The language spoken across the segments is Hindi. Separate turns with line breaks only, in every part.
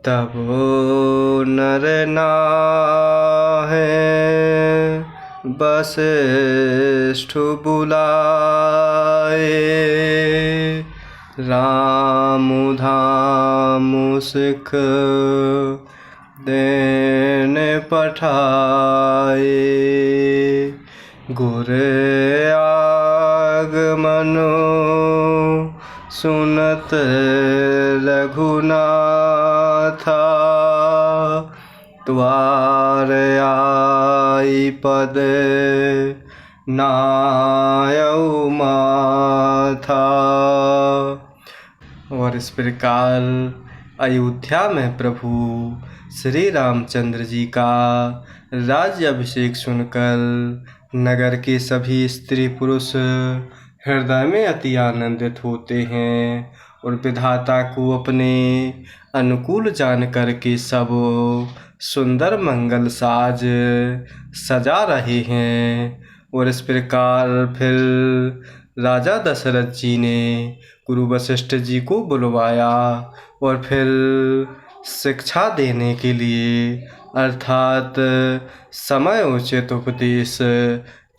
तब नर नाहे वशिष्ठ बुलाए। राम धाम सिख देने पठाए। गुर आगमन सुनत रघुनाथा। द्वार आई पद नायउ माथा। और इस प्रकार अयोध्या में प्रभु श्री रामचंद्र जी का राज्याभिषेक सुनकर नगर के सभी स्त्री पुरुष हृदय में अति आनंदित होते हैं और विधाता को अपने अनुकूल जान कर के सब सुंदर मंगल साज सजा रहे हैं। और इस प्रकार फिर राजा दशरथ जी ने गुरु वशिष्ठ जी को बुलवाया और फिर शिक्षा देने के लिए अर्थात समय उचित उपदेश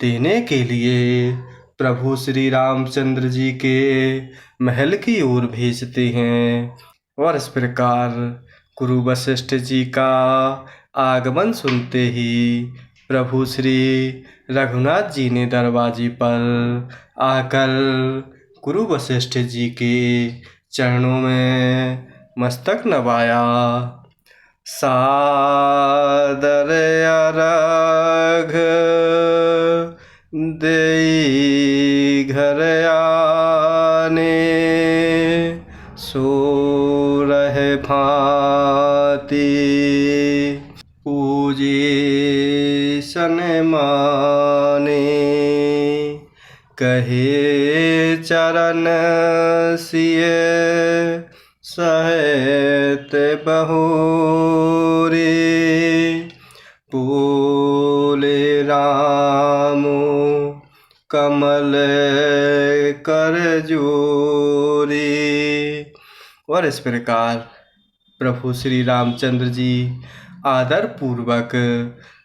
देने के लिए प्रभु श्री रामचंद्र जी के महल की ओर भेजते हैं। और इस प्रकार गुरु वशिष्ठ जी का आगमन सुनते ही प्रभु श्री रघुनाथ जी ने दरवाजे पर आकर गुरु वशिष्ठ जी के चरणों में मस्तक नवाया। सादर अर्घ देई घर आने। सोरह भांति पूजे सन माने। कहे चरण सिय सहित बहुरी। बोले राम कमल कर जोरी। और इस प्रकार प्रभु श्री रामचंद्र जी आदर पूर्वक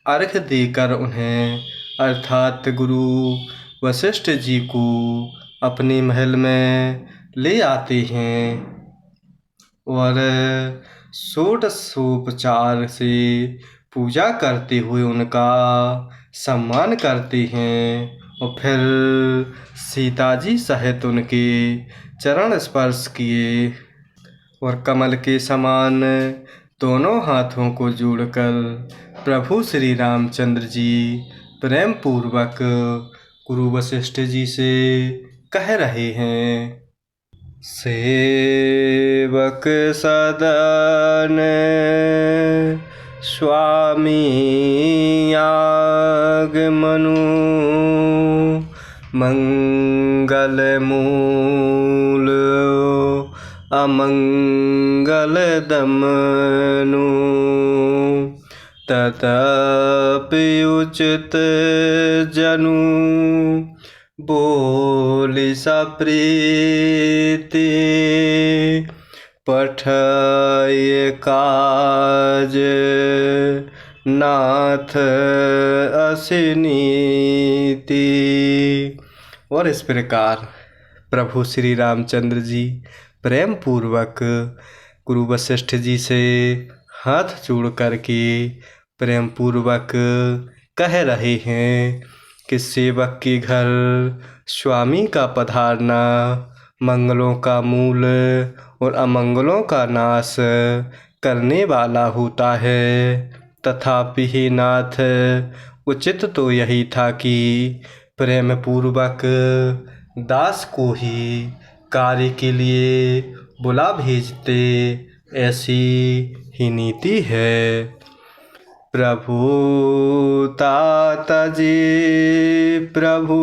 अर्घ देकर उन्हें अर्थात गुरु वशिष्ठ जी को अपने महल में ले आते हैं और षोडशोपचार से पूजा करते हुए उनका सम्मान करते हैं और फिर सीता जी सहित उनके चरण स्पर्श किए और कमल के समान दोनों हाथों को जोड़कर प्रभु श्री रामचंद्र जी प्रेम पूर्वक गुरु वशिष्ठ जी से कह रहे हैं। सेवक सदन स्वामी आगमनु। मंगल मूल अमंगल दमनु। तथापि उचित जनु बोली सप्रीति। पठय काज नाथ असिनीति। और इस प्रकार प्रभु श्री रामचंद्र जी प्रेम पूर्वक गुरु वशिष्ठ जी से हाथ जोड़ करके प्रेम पूर्वक कह रहे हैं कि सेवक के घर स्वामी का पधारना मंगलों का मूल और अमंगलों का नाश करने वाला होता है। तथापि हे नाथ उचित तो यही था कि प्रेम पूर्वक दास को ही कार्य के लिए बुला भेजते, ऐसी ही नीति है। प्रभु ताता जी प्रभु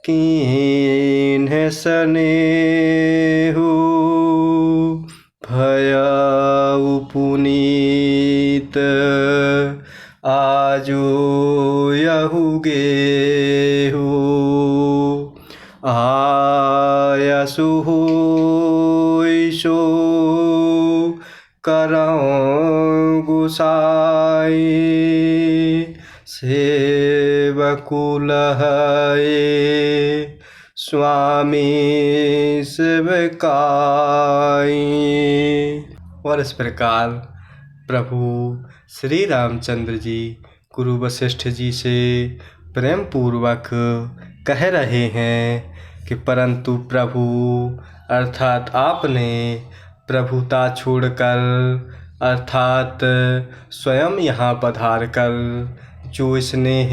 कीन्ह स्नेहु। भयउ पुनीत आजो यहु गेहु। आयसु होई सो करऊँ गुसाई, सेवकुल है स्वामी सेवकाई। और इस प्रकार प्रभु श्री रामचंद्र जी गुरु वशिष्ठ जी से प्रेम पूर्वक कह रहे हैं कि परंतु प्रभु अर्थात आपने प्रभुता छोड़कर अर्थात स्वयं यहाँ पधार कर जो स्नेह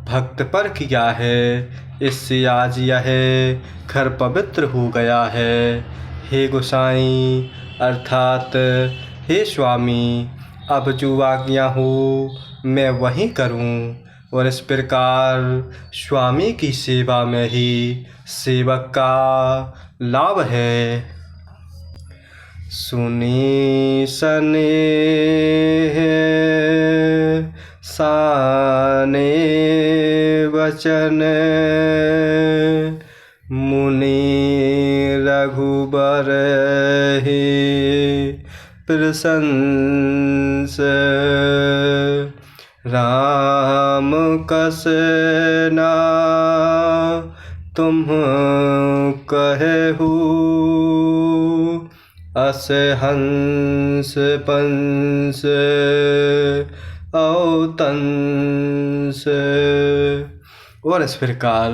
भक्त पर किया है, इससे आज यह घर पवित्र हो गया है। हे गोसाई अर्थात हे स्वामी, अब जो आज्ञा हो मैं वही करूं। और इस प्रकार स्वामी की सेवा में ही सेवक का लाभ है। सुनी स्नेह साने वचन, मुनि रघुबर हे प्रशंस। राम कस ना तुम कहेहु, अस हंस पंस औतंस। और इस प्रकार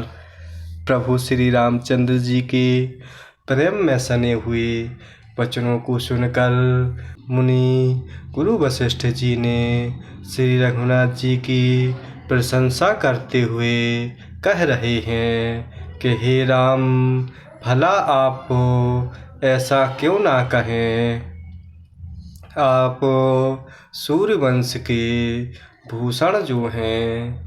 प्रभु श्री रामचंद्र जी के प्रेम में सने हुए वचनों को सुनकर मुनि गुरु वशिष्ठ जी ने श्री रघुनाथ जी की प्रशंसा करते हुए कह रहे हैं कि हे राम, भला आप ऐसा क्यों ना कहें। आप सूर्यवंश के भूषण जो हैं